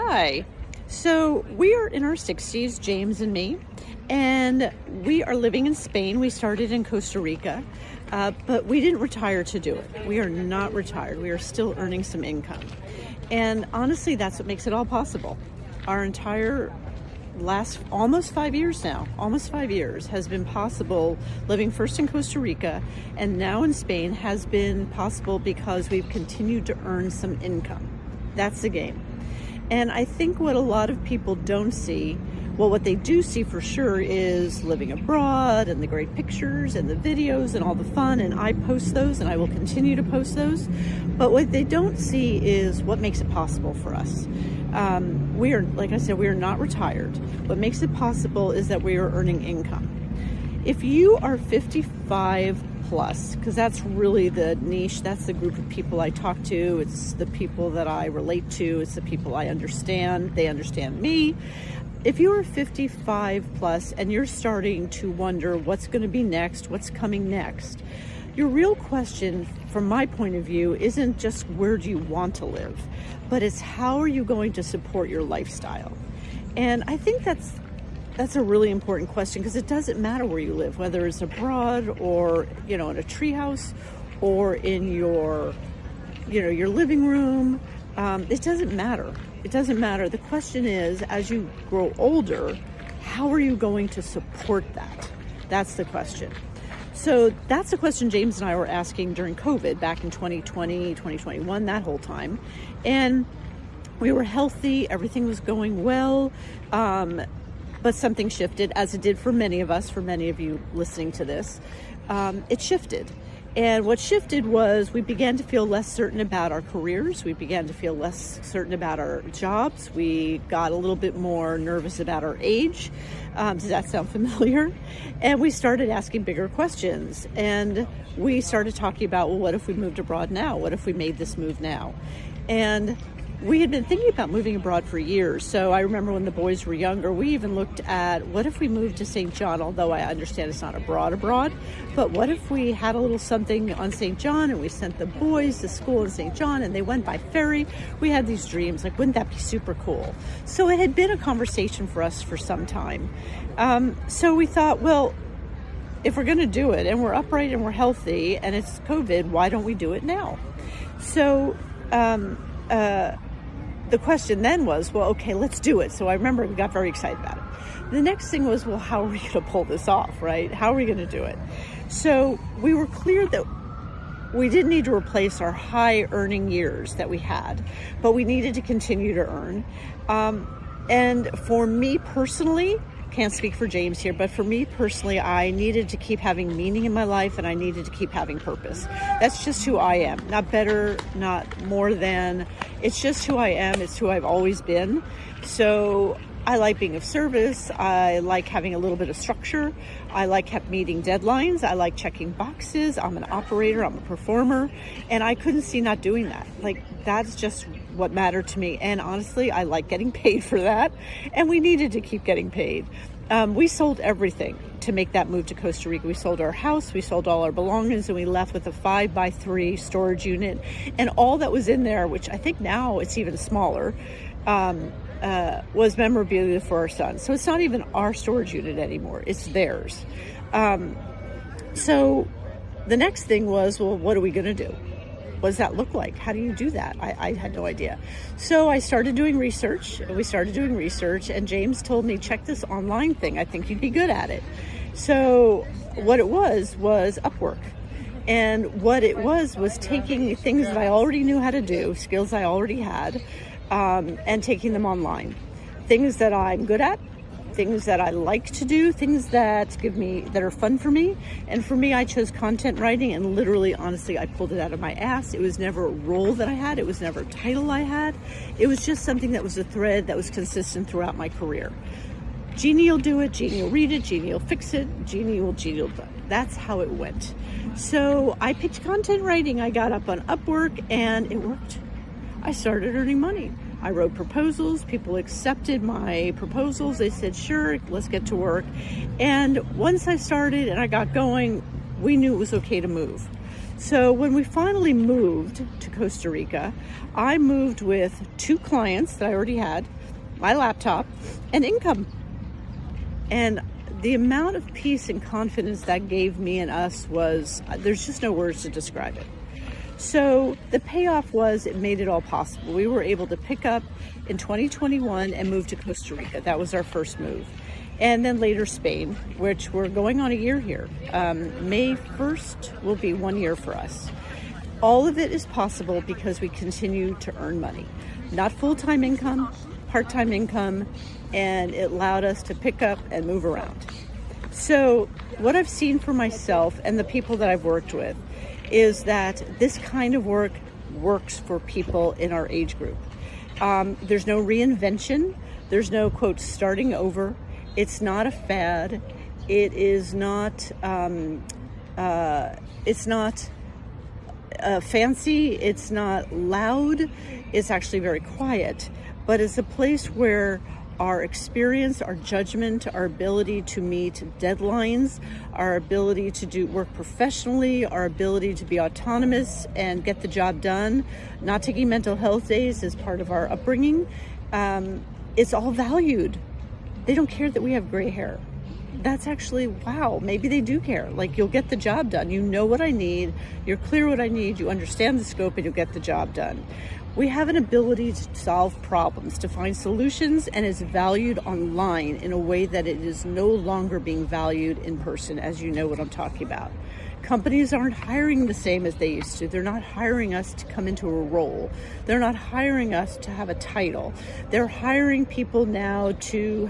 Hi. So we are in our 60s, James and me, and we are living in Spain. We started in Costa Rica, but we didn't retire to do it. We are not retired. We are still earning some income. And honestly, that's what makes it all possible. Our entire last almost 5 years has been possible. Living first in Costa Rica and now in Spain has been possible because we've continued to earn some income. That's the game. And I think what a lot of people don't see, well, what they do see for sure is living abroad and the great pictures and the videos and all the fun, and I post those and I will continue to post those. But what they don't see is what makes it possible for us. We are, like I said, we are not retired. What makes it possible is that we are earning income. If you are 55 plus, because that's really the niche, that's the group of people I talk to, it's the people that I relate to, it's the people I understand, they understand me. If you are 55 plus and you're starting to wonder what's going to be next, what's coming next, your real question from my point of view isn't just where do you want to live, but it's how are you going to support your lifestyle. And I think that's a really important question, because it doesn't matter where you live, whether it's abroad or, in a treehouse or in your living room. It doesn't matter. It doesn't matter. The question is, as you grow older, how are you going to support that? That's the question. So that's the question James and I were asking during COVID back in 2020, 2021, that whole time. And we were healthy. Everything was going well. But something shifted, as it did for many of us, for many of you listening to this. It shifted. And what shifted was we began to feel less certain about our careers. We began to feel less certain about our jobs. We got a little bit more nervous about our age. Does that sound familiar? And we started asking bigger questions. And we started talking about, well, what if we moved abroad now? What if we made this move now? And we had been thinking about moving abroad for years. So I remember when the boys were younger, we even looked at what if we moved to St. John, although I understand it's not abroad, but what if we had a little something on St. John and we sent the boys to school in St. John and they went by ferry? We had these dreams, like, wouldn't that be super cool? So it had been a conversation for us for some time. So we thought, well, if we're going to do it and we're upright and we're healthy and it's COVID, why don't we do it now? So, the question then was, well, okay, let's do it. So I remember we got very excited about it. The next thing was, well, how are we going to pull this off, right? How are we going to do it? So we were clear that we didn't need to replace our high earning years that we had, but we needed to continue to earn. And for me personally, can't speak for James here, but for me personally, I needed to keep having meaning in my life and I needed to keep having purpose. That's just who I am. Not better, not more than. It's just who I am. It's who I've always been. So I like being of service. I like having a little bit of structure. I like meeting deadlines. I like checking boxes. I'm an operator. I'm a performer. And I couldn't see not doing that. Like, that's just what mattered to me. And honestly, I like getting paid for that. And we needed to keep getting paid. We sold everything to make that move to Costa Rica. We sold our house, we sold all our belongings, and we left with a 5x3 storage unit. And all that was in there, which I think now it's even smaller, was memorabilia for our son. So it's not even our storage unit anymore, it's theirs. So the next thing was, well, what are we going to do? What does that look like? How do you do that? I had no idea. So I started doing research. We started doing research, and James told me, check this online thing. I think you'd be good at it. So what it was Upwork. And what it was taking things that I already knew how to do, skills I already had, and taking them online. Things that I'm good at, things that I like to do, things that are fun for me. And for me, I chose content writing, and literally, honestly, I pulled it out of my ass. It was never a role that I had. It was never a title I had. It was just something that was a thread that was consistent throughout my career. Jeannie will do it, Jeannie will read it, Jeannie will fix it, Jeannie will do it. That's how it went. So I picked content writing. I got up on Upwork and it worked. I started earning money. I wrote proposals. People accepted my proposals. They said, sure, let's get to work. And once I started and I got going, we knew it was okay to move. So when we finally moved to Costa Rica, I moved with 2 clients that I already had, my laptop, and income. And the amount of peace and confidence that gave me and us was, there's just no words to describe it. So the payoff was it made it all possible. We were able to pick up in 2021 and move to Costa Rica. That was our first move. And then later Spain, which we're going on a year here. May 1st will be 1 year for us. All of it is possible because we continue to earn money. Not full-time income, part-time income, and it allowed us to pick up and move around. So what I've seen for myself and the people that I've worked with is that this kind of work works for people in our age group. There's no reinvention. There's no, quote, starting over. It's not a fad. It is not, fancy. It's not loud. It's actually very quiet. But it's a place where our experience, our judgment, our ability to meet deadlines, our ability to do work professionally, our ability to be autonomous and get the job done, not taking mental health days as part of our upbringing, it's all valued. They don't care that we have gray hair. That's actually, wow, maybe they do care. Like, you'll get the job done. You know what I need. You're clear what I need. You understand the scope and you'll get the job done. We have an ability to solve problems, to find solutions, and is valued online in a way that it is no longer being valued in person, as you know what I'm talking about. Companies aren't hiring the same as they used to. They're not hiring us to come into a role. They're not hiring us to have a title. They're hiring people now to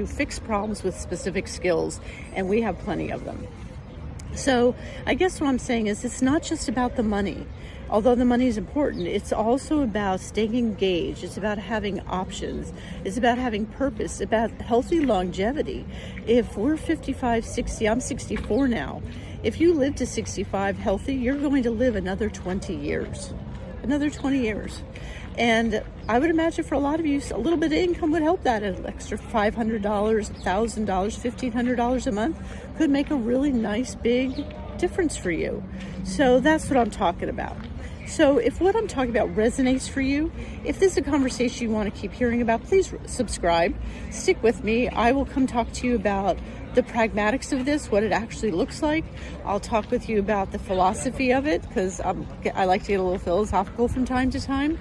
fix problems with specific skills, and we have plenty of them. So I guess what I'm saying is it's not just about the money. Although the money is important, it's also about staying engaged. It's about having options. It's about having purpose, about healthy longevity. If we're 55, 60, I'm 64 now. If you live to 65 healthy, you're going to live another 20 years. Another 20 years. And I would imagine for a lot of you, a little bit of income would help that. An extra $500, $1,000, $1,500 a month could make a really nice, big difference for you. So that's what I'm talking about. So if what I'm talking about resonates for you, if this is a conversation you want to keep hearing about, please subscribe. Stick with me. I will come talk to you about the pragmatics of this, what it actually looks like. I'll talk with you about the philosophy of it, because I like to get a little philosophical from time to time.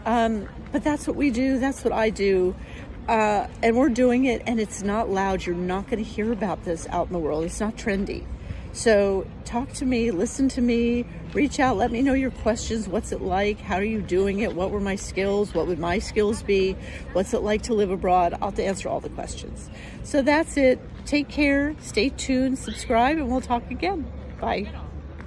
But that's what we do. That's what I do. And we're doing it, and it's not loud. You're not going to hear about this out in the world. It's not trendy. So talk to me, listen to me, reach out, let me know your questions. What's it like? How are you doing it? What were my skills? What would my skills be? What's it like to live abroad? I'll have to answer all the questions. So that's it. Take care, stay tuned, subscribe, and we'll talk again. Bye.